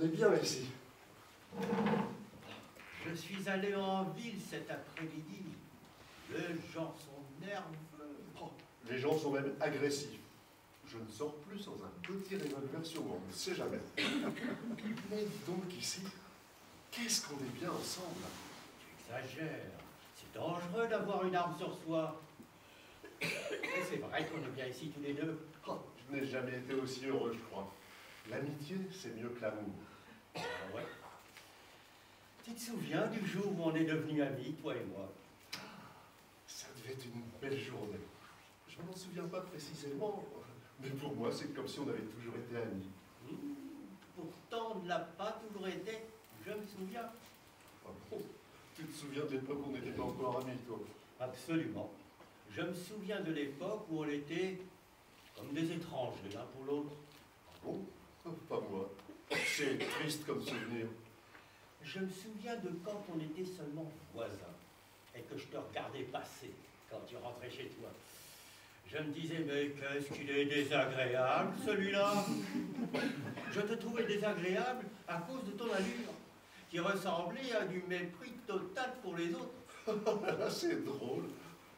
On est bien ici. Je suis allé en ville cet après-midi. Les gens sont nerveux. Oh, les gens sont même agressifs. Je ne sors plus sans un petit revolver sur moi, on ne sait jamais. Mais dis donc ici, qu'est-ce qu'on est bien ensemble. Tu exagères. C'est dangereux d'avoir une arme sur soi. Et c'est vrai qu'on est bien ici tous les deux. Oh, je n'ai jamais été aussi heureux, je crois. L'amitié, c'est mieux que l'amour. Ah ouais. Tu te souviens du jour où on est devenus amis, toi et moi? Ça devait être une belle journée. Je ne m'en souviens pas précisément, mais pour moi, c'est comme si on avait toujours été amis. Pourtant, on ne l'a pas toujours été, je me souviens. Ah bon? Tu te souviens de l'époque où on n'était pas encore amis, toi? Absolument. Je me souviens de l'époque où on était comme des étrangers l'un pour l'autre. Ah bon? Pas moi. C'est triste comme souvenir. Je me souviens de quand on était seulement voisins et que je te regardais passer quand tu rentrais chez toi. Je me disais, mais qu'est-ce qu'il est désagréable, celui-là. Je te trouvais désagréable à cause de ton allure, qui ressemblait à du mépris total pour les autres. C'est drôle,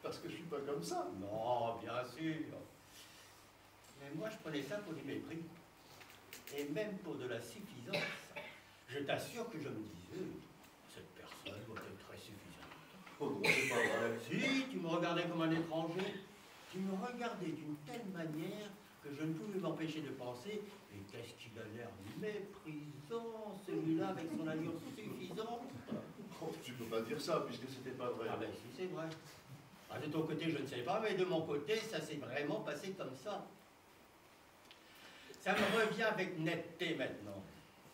parce que je suis pas comme ça. Non, bien sûr. Mais moi, je prenais ça pour du mépris. Et même pour de la suffisance. Je t'assure que je me disais, cette personne doit être très suffisante. Oh non, c'est pas vrai. Si, tu me regardais comme un étranger. Tu me regardais d'une telle manière que je ne pouvais m'empêcher de penser, et qu'est-ce qu'il a l'air méprisant, celui-là, avec son allure suffisante. Oh, tu peux pas dire ça, puisque c'était pas vrai. Ah ben si, c'est vrai. Ah, de ton côté, je ne sais pas, mais de mon côté, ça s'est vraiment passé comme ça. Ça me revient avec netteté maintenant.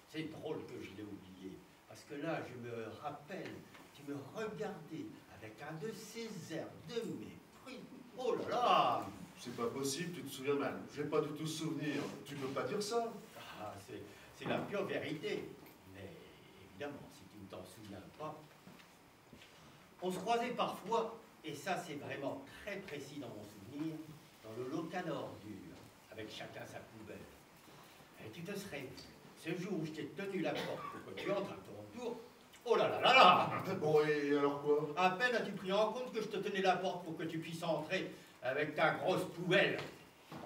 C'est drôle que je l'ai oublié, parce que là, je me rappelle, tu me regardais avec un de ces airs de mépris. Oh là là! C'est pas possible, tu te souviens mal. J'ai pas du tout souvenir. Tu peux pas dire ça. Ah, c'est la pure vérité. Mais évidemment, si tu ne t'en souviens pas, on se croisait parfois, et ça c'est vraiment très précis dans mon souvenir, dans le local ordure, avec chacun sa poubelle. Et tu te serais vu, ce jour où je t'ai tenu la porte pour que tu entres à ton tour, oh là là là là! Bon, et alors quoi? À peine as-tu pris en compte que je te tenais la porte pour que tu puisses entrer avec ta grosse poubelle,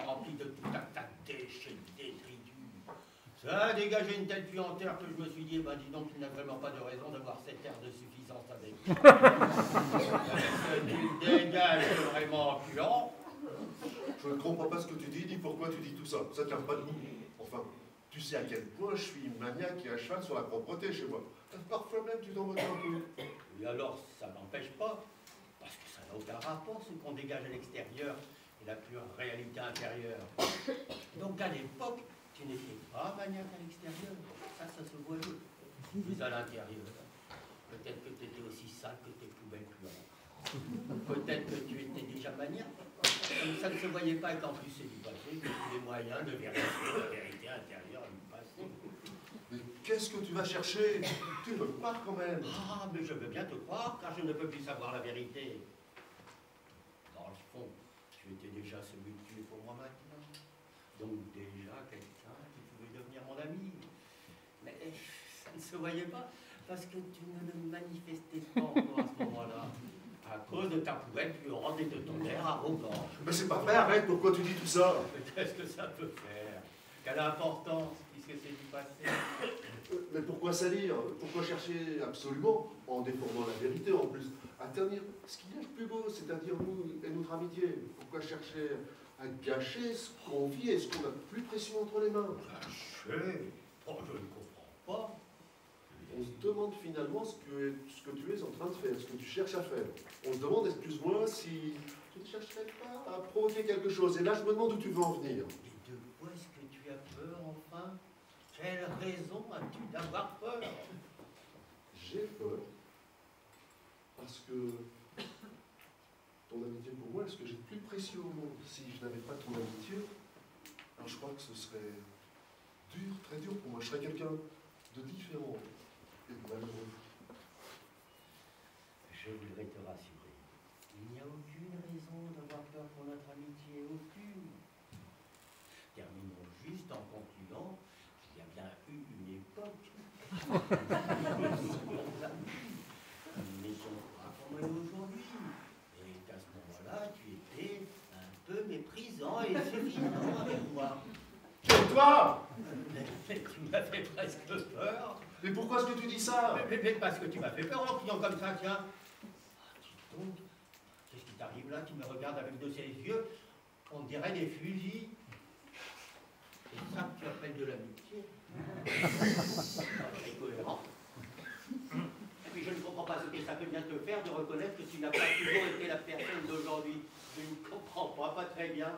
remplie de tout un tas de déchets, de détritus. Ça a dégagé une telle puanteur que je me suis dit, ben dis donc, tu n'as vraiment pas de raison d'avoir cet air de suffisance avec toi. Tu dégages vraiment puant. Je ne comprends pas ce que tu dis, ni pourquoi tu dis tout ça. Ça tient pas debout. Enfin, tu sais à quel point je suis maniaque et à cheval sur la propreté chez moi. Parfois même, tu t'en moques un peu. Et alors, ça n'empêche pas, parce que ça n'a aucun rapport, ce qu'on dégage à l'extérieur et la pure réalité intérieure. Donc à l'époque, tu n'étais pas maniaque à l'extérieur, ça se voyait. Mais à l'intérieur, peut-être que tu étais aussi sale que tes poubelles puantes. Peut-être que tu étais déjà maniaque, comme ça ne se voyait pas et qu'en plus c'est du passé, que tu as les moyens de vérifier la vérité intérieure du passé. Mais qu'est-ce que tu vas chercher? Tu me pars quand même. Ah, mais je veux bien te croire, car je ne peux plus savoir la vérité. Dans le fond, tu étais déjà celui que tu es pour moi maintenant. Donc déjà quelqu'un qui pouvait devenir mon ami. Mais ça ne se voyait pas, parce que tu ne le manifestais pas encore à ce moment-là. À cause de ta poubelle puante et de ton air arrogant. Mais c'est pas vrai, arrête, pourquoi tu dis tout ça? Qu'est-ce que ça peut faire? Quelle importance, puisque c'est du passé? Mais pourquoi salir? Pourquoi chercher absolument, en déformant la vérité en plus, à ternir ce qu'il y a de plus beau, c'est-à-dire nous et notre amitié? Pourquoi chercher à gâcher ce qu'on vit et ce qu'on a de plus précieux entre les mains? Gâcher? Oh, je ne comprends pas. On se demande finalement ce que tu es en train de faire, ce que tu cherches à faire. On se demande, excuse-moi, si tu ne chercherais pas à provoquer quelque chose. Et là, je me demande où tu veux en venir. Et de quoi est-ce que tu as peur, enfin? Quelle raison as-tu d'avoir peur? J'ai peur parce que ton amitié pour moi est ce que j'ai de plus précieux au monde. Si je n'avais pas ton amitié, alors je crois que ce serait dur, très dur pour moi. Je serais quelqu'un de différent et de malheureux. Je voudrais te rassurer. Il n'y a aucune raison d'avoir peur pour notre amitié, aucune. Terminons juste en concluant qu'il y a bien une époque. Mais sont pas comme elle est aujourd'hui. Et qu'à ce moment-là, tu étais un peu méprisant et suffisant avec moi. Tais-toi! Mais tu m'as fait presque peur. Mais pourquoi est-ce que tu dis ça? Mais parce que tu m'as fait peur en criant comme ça, tiens. Ah, dis donc, qu'est-ce qui t'arrive là? Tu me regardes avec de ces yeux, on dirait des fusils. C'est ça que tu appelles de l'amitié? C'est cohérent. Et puis je ne comprends pas ce que ça peut bien te faire de reconnaître que tu n'as pas toujours été la personne d'aujourd'hui. Je ne comprends pas très bien.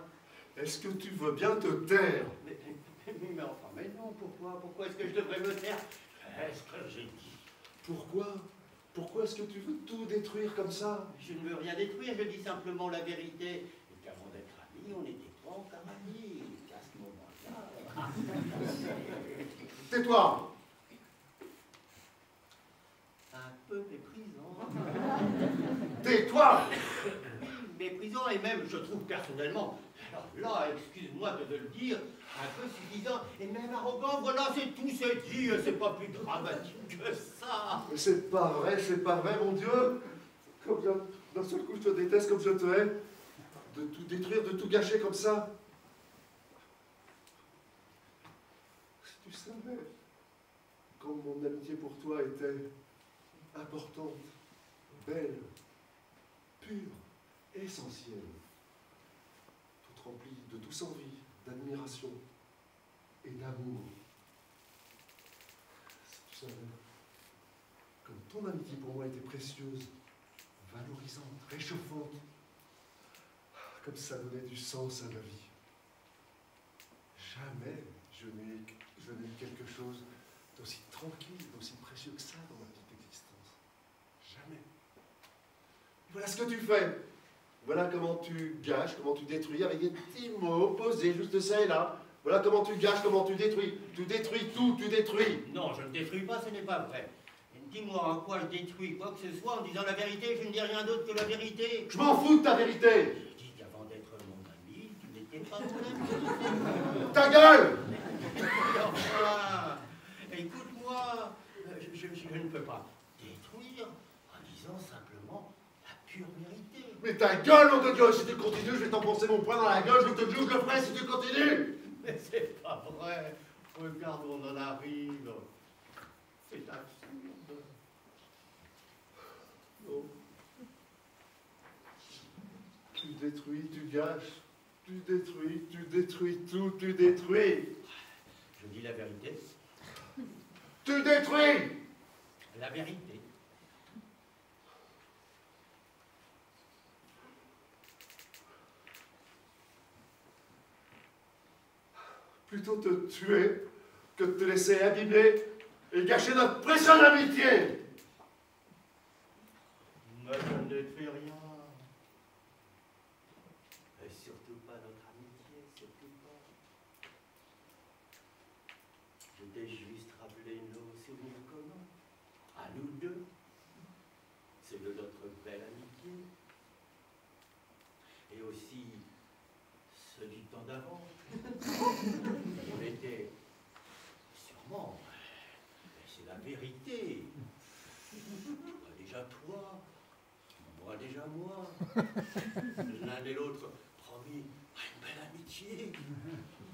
Est-ce que tu veux bien te taire? Mais enfin, mais non, pourquoi est-ce que je devrais me taire? Qu'est-ce que j'ai dit? Pourquoi? Pourquoi est-ce que tu veux tout détruire comme ça? Je ne veux rien détruire, je dis simplement la vérité. Et qu'avant d'être amis, on n'était pas encore amis. Qu'à ce moment-là... Tais-toi! Un peu méprisant. Tais-toi! Méprisant et même, je trouve personnellement, alors là, excuse-moi de le dire, un peu suffisant et même arrogant. Voilà, c'est tout, c'est dit, c'est pas plus dramatique que ça. Mais c'est pas vrai, mon Dieu! Comme d'un seul coup, je te déteste comme je te hais. De tout détruire, de tout gâcher comme ça. Si tu savais comme mon amitié pour toi était importante, belle, pure, essentielle, toute remplie de douce envie, d'admiration et d'amour. Si tu savais comme ton amitié pour moi était précieuse, valorisante, réchauffante, comme ça donnait du sens à ma vie. Jamais je n'ai eu quelque chose d'aussi tranquille, d'aussi précieux que ça dans ma petite existence. Jamais. Voilà ce que tu fais. Voilà comment tu gâches, comment tu détruis, avec des petits mots posés juste ça et là. Voilà comment tu gâches, comment tu détruis. Tu détruis tout, tu détruis. Non, je ne détruis pas, ce n'est pas vrai. Dis-moi en quoi je détruis quoi que ce soit en disant la vérité, je ne dis rien d'autre que la vérité. Je m'en fous de ta vérité. Je dis qu'avant d'être mon ami, tu n'étais pas mon ami. Ta gueule! Enfin, écoute-moi, je ne peux pas détruire en disant simplement la pure vérité. Mais ta gueule, on te dit, si tu continues, je vais t'enfoncer mon poing dans la gueule, je te dis où je le ferai si tu continues. Mais c'est pas vrai. Regarde où on en arrive. C'est absurde. Non. Tu détruis, tu gâches. Tu détruis tout, tu détruis. Je dis la vérité. Tu détruis. La vérité. Plutôt te tuer que de te laisser abîmer et gâcher notre précieuse amitié. Moi, je ne détruis rien. Et surtout pas notre amitié, surtout pas. Je t'ai juste rappelé nos souvenirs communs, à nous deux. C'est de notre belle amitié. Et aussi ceux du temps d'avant. On était sûrement, c'est la vérité. Déjà toi, moi déjà moi. L'un et l'autre promis à une belle amitié,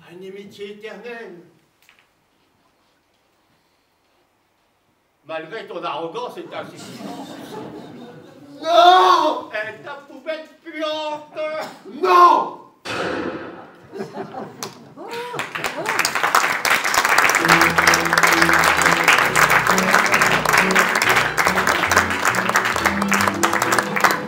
à une amitié éternelle. Malgré ton arrogance et ta suffisance.